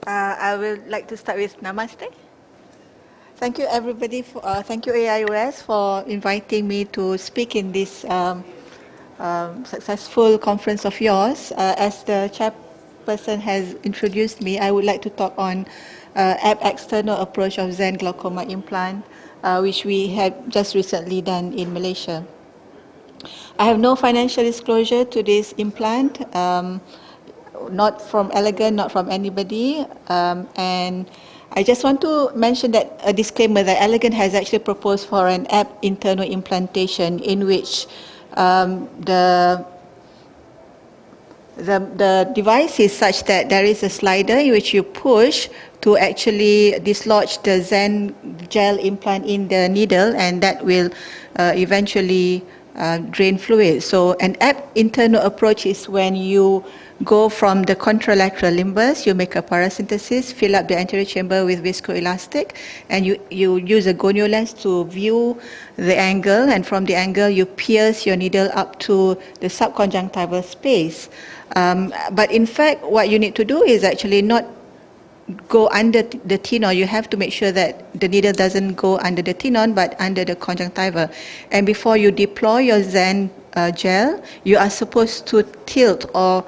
I would like to start with Namaste. Thank you, everybody. Thank you, AIOS, for inviting me to speak in this successful conference of yours. As the chairperson has introduced me, I would like to talk on Externo approach of Zen glaucoma implant, which we have just recently done in Malaysia. I have no financial disclosure to this implant. Not from Elegant, not from anybody. And I just want to mention that a disclaimer that Elegant has actually proposed for an app internal implantation in which the device is such that there is a slider in which you push to actually dislodge the Zen gel implant in the needle, and that will eventually drain fluid. So an app internal approach is when you go from the contralateral limbus, you make a paracentesis, fill up the anterior chamber with viscoelastic, and you use a gonio lens to view the angle, and from the angle you pierce your needle up to the subconjunctival space. But in fact, what you need to do is actually not go under the tenon. You have to make sure that the needle doesn't go under the tenon but under the conjunctiva. And before you deploy your Zen gel, you are supposed to tilt or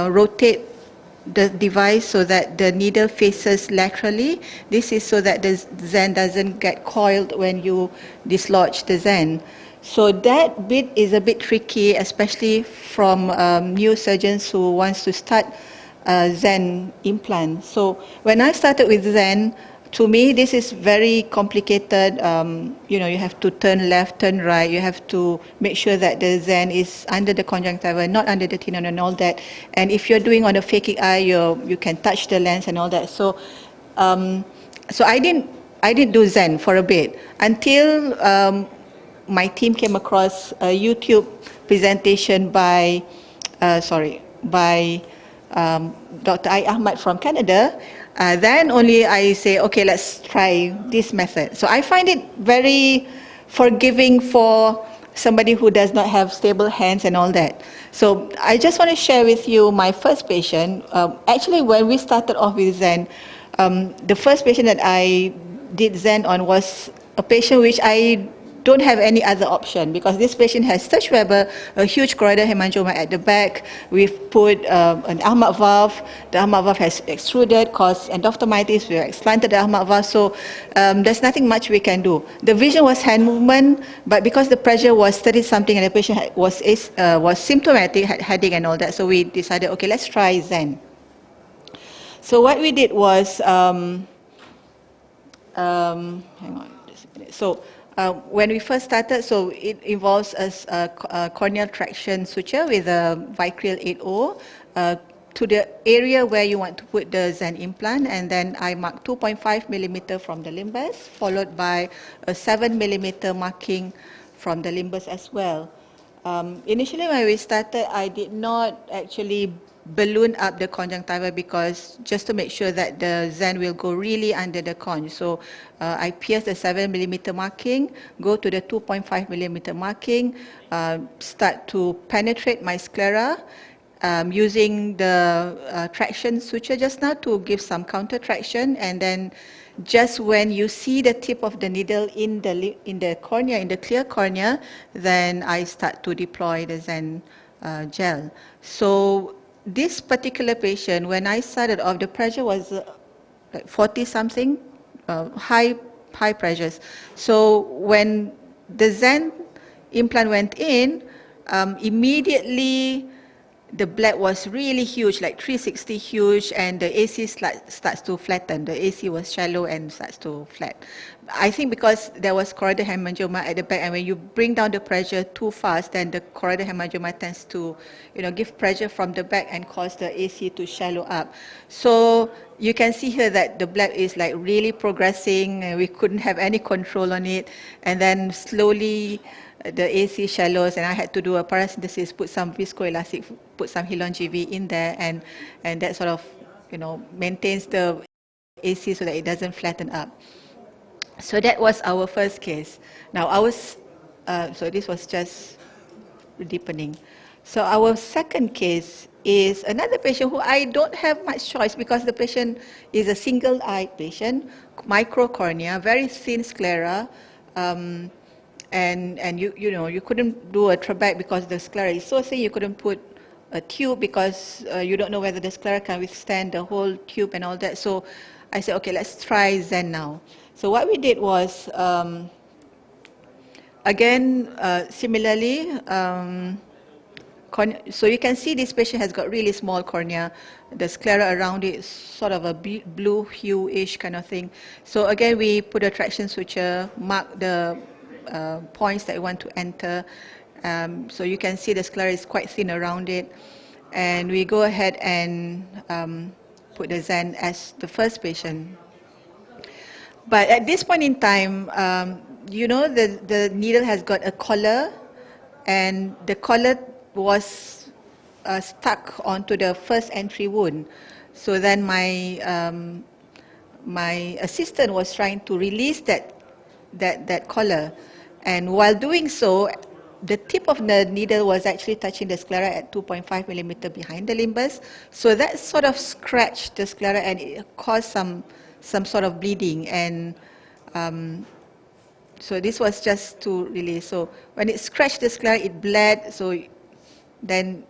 rotate the device so that the needle faces laterally. This is so that the Zen doesn't get coiled when you dislodge the Zen. So that bit is a bit tricky, especially from new surgeons who wants to start Zen implant. So when I started with Zen, to me this is very complicated. You have to turn left, turn right. You have to make sure that the Zen is under the conjunctiva, not under the tenon and all that. And if you're doing on a phakic eye, you can touch the lens and all that. So I didn't do Zen for a bit until my team came across a YouTube presentation by Dr. I. Ahmad from Canada. Then only I say, okay, let's try this method. So I find it very forgiving for somebody who does not have stable hands and all that. So I just want to share with you my first patient. Actually, when we started off with Zen, the first patient that I did Zen on was a patient which I don't have any other option, because this patient has sturge Weber, a huge choroidal hemangioma at the back. We've put an Ahmad valve. The Ahmad valve has extruded, caused endophthalmitis. We explanted the Ahmad valve, so there's nothing much we can do. The vision was hand movement, but because the pressure was 30-something and the patient was symptomatic, had headache and all that, so we decided, okay, let's try Zen. So what we did was, hang on just a minute. So when we first started, so it involves a corneal traction suture with a Vicryl 8O to the area where you want to put the Zen implant, and then I marked 2.5 millimeter from the limbus, followed by a 7 millimeter marking from the limbus as well. Initially when we started, I did not actually balloon up the conjunctiva, because just to make sure that the Zen will go really under the conj. So I pierce the 7 millimeter marking, go to the 2.5 millimeter marking, start to penetrate my sclera using the traction suture just now to give some counter traction, and then just when you see the tip of the needle in the cornea, in the clear cornea, then I start to deploy the Zen gel. So this particular patient, when I started off, the pressure was like 40-something, high pressures. So when the Zen implant went in, immediately the bleb was really huge, like 360 huge, and the AC starts to flatten. The AC was shallow and starts to flat. I think because there was choroidal hemangioma at the back, and when you bring down the pressure too fast, then the choroidal hemangioma tends to, give pressure from the back and cause the AC to shallow up. So you can see here that the bleb is like really progressing, and we couldn't have any control on it, and then slowly the AC shallows, and I had to do a paracentesis, put some viscoelastic, put some Hilon GV in there, and that sort of, maintains the AC so that it doesn't flatten up. So that was our first case. Now so this was just deepening. So our second case is another patient who I don't have much choice because the patient is a single-eyed patient, microcornea, very thin sclera, and you couldn't do a trabec because the sclera is so thin. You couldn't put a tube because you don't know whether the sclera can withstand the whole tube and all that. So I said, okay, let's try Zen now. So what we did was, again, similarly, so you can see this patient has got really small cornea. The sclera around it is sort of a blue hue-ish kind of thing. So again, we put a traction suture, mark the points that we want to enter. So you can see the sclera is quite thin around it. And we go ahead and put the Zen as the first patient. But at this point in time, the needle has got a collar, and the collar was stuck onto the first entry wound. So then my assistant was trying to release that collar, and while doing so, the tip of the needle was actually touching the sclera at 2.5 millimeter behind the limbus. So that sort of scratched the sclera, and it caused some sort of bleeding. And so this was just to release. So when it scratched the sclera, it bled. So then,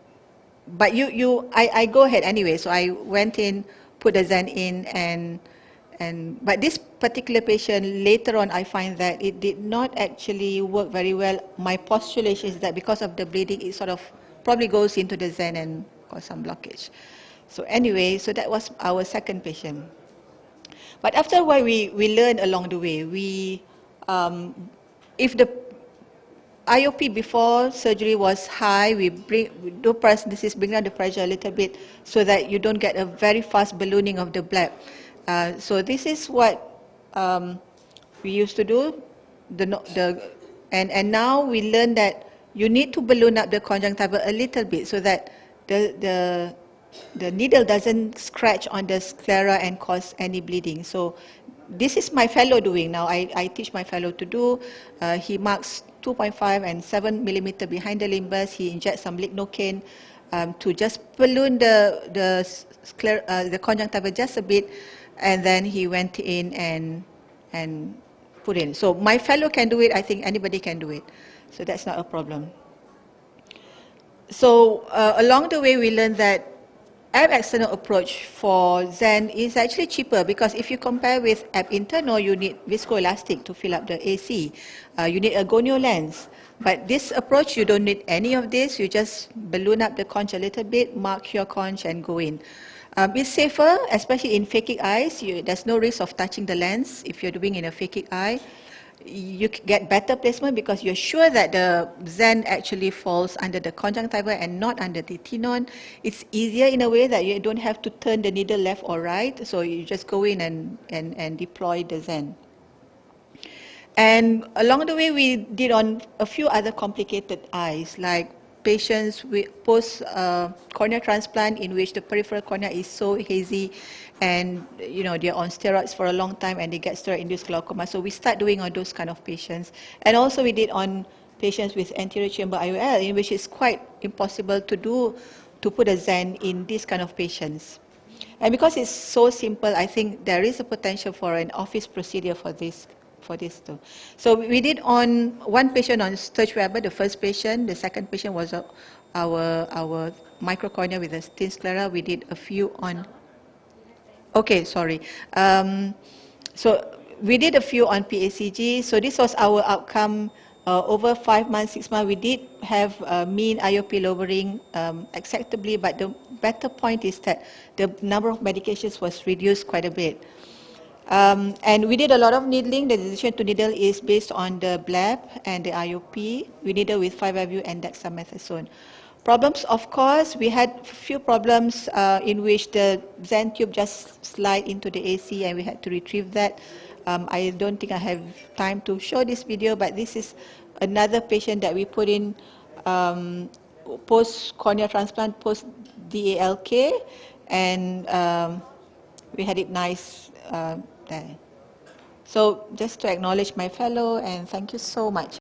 but I go ahead anyway. So I went in, put the Zen in, but this particular patient, later on, I find that it did not actually work very well. My postulation is that because of the bleeding, it sort of probably goes into the Zen and cause some blockage. So anyway, so that was our second patient. But after a while, we learned along the way. If the IOP before surgery was high, we do paracentesis, bring down the pressure a little bit so that you don't get a very fast ballooning of the bleb. So this is what we used to do. And now we learn that you need to balloon up the conjunctiva a little bit so that the needle doesn't scratch on the sclera and cause any bleeding. So this is my fellow doing now. I teach my fellow to do. He marks 2.5 and 7 millimeter behind the limbus. He injects some lignocaine to just balloon the conjunctiva just a bit, and then he went in and put in. So my fellow can do it. I think anybody can do it. So that's not a problem. So along the way, we learned that Externo approach for Zen is actually cheaper, because if you compare with Interno, you need viscoelastic to fill up the AC. You need a gonio lens. But this approach, you don't need any of this. You just balloon up the conch a little bit, mark your conch, and go in. It's safer, especially in phakic eyes. There's no risk of touching the lens if you're doing in a phakic eye. You get better placement because you're sure that the Zen actually falls under the conjunctiva and not under the tenon. It's easier in a way that you don't have to turn the needle left or right, so you just go in and deploy the Zen. And along the way, we did on a few other complicated eyes, like patients with post-cornea transplant in which the peripheral cornea is so hazy, and they're on steroids for a long time and they get steroid-induced glaucoma. So we start doing on those kind of patients. And also we did on patients with anterior chamber IOL, in which it's quite impossible to put a Zen in these kind of patients. And because it's so simple, I think there is a potential for an office procedure for this too. So we did on one patient on Sturge-Weber, the first patient. The second patient was our microcornea with a thin sclera. We did a few on. Okay, sorry. So we did a few on PACG. So this was our outcome over 5 months, 6 months. We did have mean IOP lowering acceptably, but the better point is that the number of medications was reduced quite a bit. And we did a lot of needling. The decision to needle is based on the bleb and the IOP. We needle with 5-FU and dexamethasone. Problems, of course, we had a few problems in which the Zen tube just slide into the AC and we had to retrieve that. I don't think I have time to show this video, but this is another patient that we put in post-cornea transplant, post-DALK, and we had it nice there. So just to acknowledge my fellow, and thank you so much.